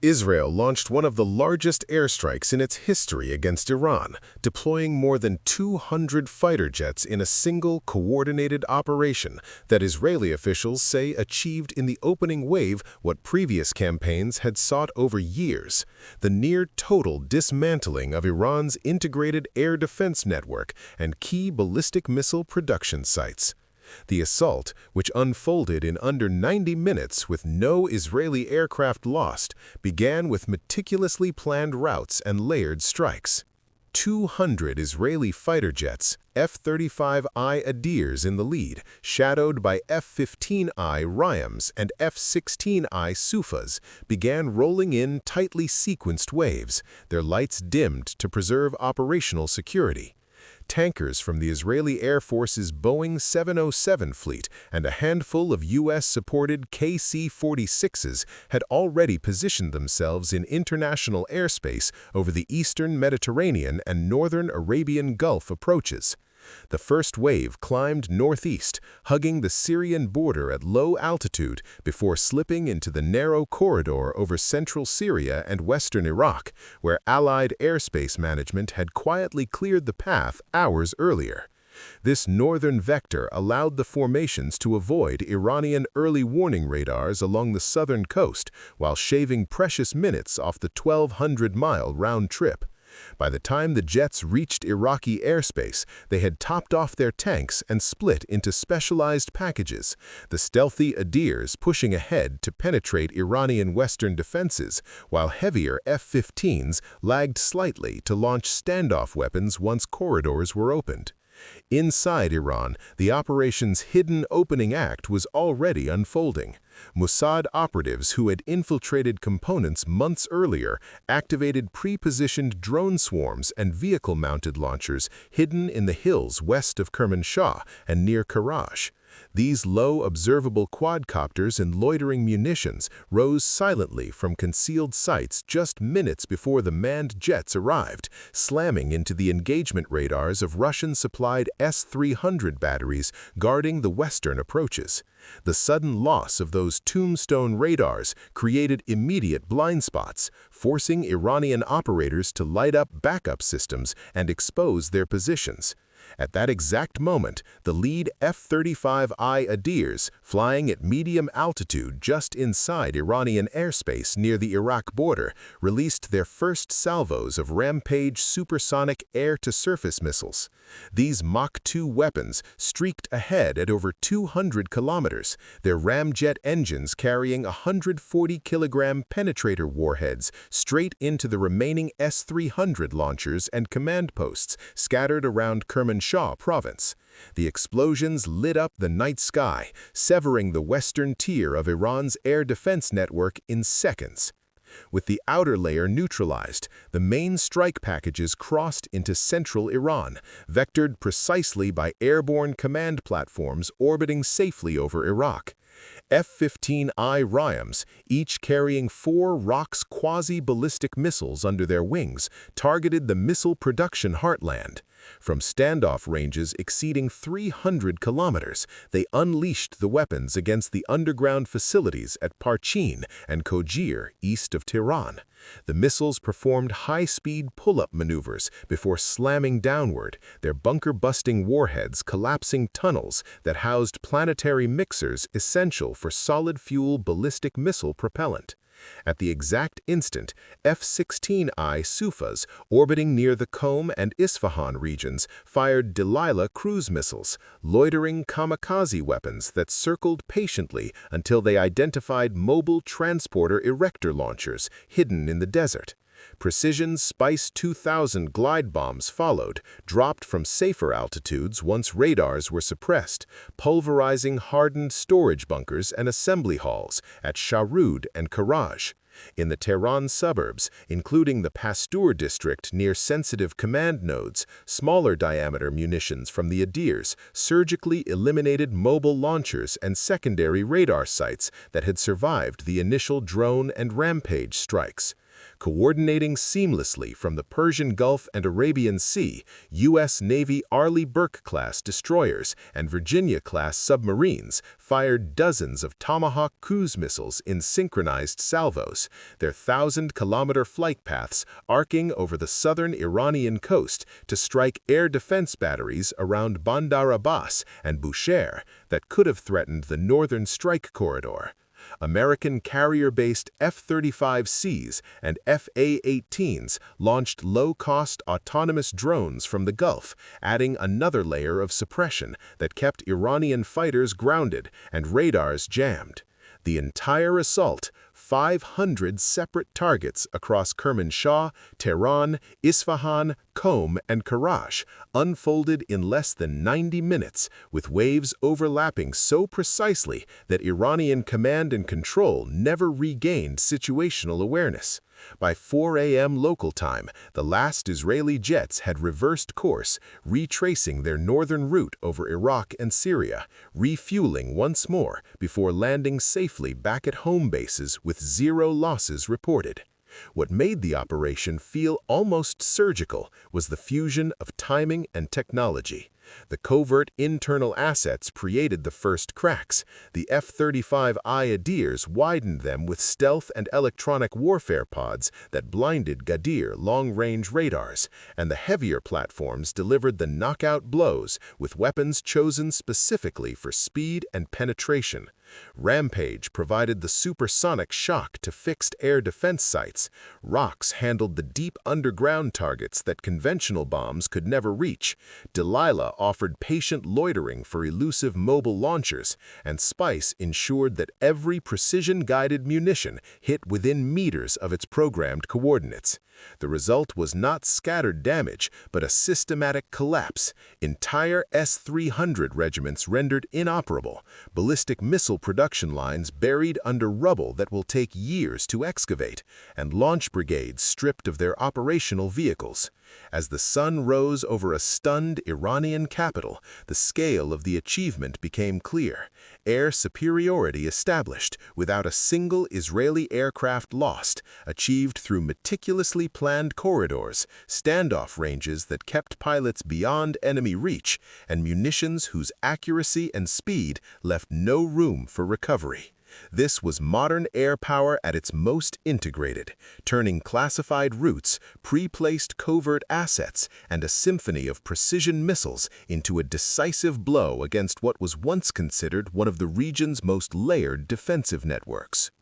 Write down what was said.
Israel launched one of the largest airstrikes in its history against Iran, deploying more than 200 fighter jets in a single coordinated operation that Israeli officials say achieved in the opening wave what previous campaigns had sought over years: the near-total dismantling of Iran's integrated air defense network and key ballistic missile production sites. The assault, which unfolded in under 90 minutes with no Israeli aircraft lost, began with meticulously planned routes and layered strikes. 200 Israeli fighter jets, F-35I Adirs in the lead, shadowed by F-15I Ryams and F-16I Sufas, began rolling in tightly sequenced waves, their lights dimmed to preserve operational security. Tankers from the Israeli Air Force's Boeing 707 fleet and a handful of U.S.-supported KC-46s had already positioned themselves in international airspace over the eastern Mediterranean and northern Arabian Gulf approaches. The first wave climbed northeast, hugging the Syrian border at low altitude before slipping into the narrow corridor over central Syria and western Iraq, where Allied airspace management had quietly cleared the path hours earlier. This northern vector allowed the formations to avoid Iranian early warning radars along the southern coast while shaving precious minutes off the 1,200-mile round trip. By the time the jets reached Iraqi airspace, they had topped off their tanks and split into specialized packages, the stealthy Adirs pushing ahead to penetrate Iranian western defenses, while heavier F-15s lagged slightly to launch standoff weapons once corridors were opened. Inside Iran, the operation's hidden opening act was already unfolding. Mossad operatives who had infiltrated components months earlier activated pre-positioned drone swarms and vehicle-mounted launchers hidden in the hills west of Kermanshah and near Karaj. These low observable quadcopters and loitering munitions rose silently from concealed sites just minutes before the manned jets arrived, slamming into the engagement radars of Russian-supplied S-300 batteries guarding the western approaches. The sudden loss of those tombstone radars created immediate blind spots, forcing Iranian operators to light up backup systems and expose their positions. At that exact moment, the lead F-35I Adirs, flying at medium altitude just inside Iranian airspace near the Iraq border, released their first salvos of Rampage supersonic air-to-surface missiles. These Mach 2 weapons streaked ahead at over 200 kilometers, their ramjet engines carrying 140-kilogram penetrator warheads straight into the remaining S-300 launchers and command posts scattered around Kermanshah province. The explosions lit up the night sky, severing the western tier of Iran's air defense network in seconds. With the outer layer neutralized, the main strike packages crossed into central Iran, vectored precisely by airborne command platforms orbiting safely over Iraq. F-15I Ryams, each carrying 4 ROX quasi-ballistic missiles under their wings, targeted the missile production heartland. From standoff ranges exceeding 300 kilometers, they unleashed the weapons against the underground facilities at Parchin and Kojir east of Tehran. The missiles performed high-speed pull-up maneuvers before slamming downward, their bunker-busting warheads collapsing tunnels that housed planetary mixers essential for solid-fuel ballistic missile propellant. At the exact instant, F-16I Sufas, orbiting near the Qom and Isfahan regions, fired Delilah cruise missiles, loitering kamikaze weapons that circled patiently until they identified mobile transporter erector launchers hidden in the desert. Precision Spice 2000 glide bombs followed, dropped from safer altitudes once radars were suppressed, pulverizing hardened storage bunkers and assembly halls at Shahrud and Karaj. In the Tehran suburbs, including the Pasteur district near sensitive command nodes, smaller diameter munitions from the Adirs surgically eliminated mobile launchers and secondary radar sites that had survived the initial drone and rampage strikes. Coordinating seamlessly from the Persian Gulf and Arabian Sea, U.S. Navy Arleigh Burke-class destroyers and Virginia-class submarines fired dozens of Tomahawk cruise missiles in synchronized salvos, their 1,000-kilometer flight paths arcing over the southern Iranian coast to strike air defense batteries around Bandar Abbas and Bushehr that could have threatened the northern strike corridor. American carrier-based F-35Cs and F/A-18s launched low-cost autonomous drones from the Gulf, adding another layer of suppression that kept Iranian fighters grounded and radars jammed. The entire assault, 500 separate targets across Kermanshah, Tehran, Isfahan, Qom, and Karaj, unfolded in less than 90 minutes, with waves overlapping so precisely that Iranian command and control never regained situational awareness. By 4 a.m. local time, the last Israeli jets had reversed course, retracing their northern route over Iraq and Syria, refueling once more before landing safely back at home bases with zero losses reported. What made the operation feel almost surgical was the fusion of timing and technology. The covert internal assets created the first cracks. The F-35I Adirs widened them with stealth and electronic warfare pods that blinded Gadir long-range radars, and the heavier platforms delivered the knockout blows with weapons chosen specifically for speed and penetration. Rampage provided the supersonic shock to fixed air defense sites. Rocks handled the deep underground targets that conventional bombs could never reach. Delilah offered patient loitering for elusive mobile launchers, and Spice ensured that every precision-guided munition hit within meters of its programmed coordinates. The result was not scattered damage, but a systematic collapse. Entire S-300 regiments rendered inoperable, ballistic missile production lines buried under rubble that will take years to excavate, and launch brigades stripped of their operational vehicles. As the sun rose over a stunned Iranian capital, the scale of the achievement became clear. Air superiority established, without a single Israeli aircraft lost, achieved through meticulously planned corridors, standoff ranges that kept pilots beyond enemy reach, and munitions whose accuracy and speed left no room for recovery. This was modern air power at its most integrated, turning classified routes, pre-placed covert assets, and a symphony of precision missiles into a decisive blow against what was once considered one of the region's most layered defensive networks.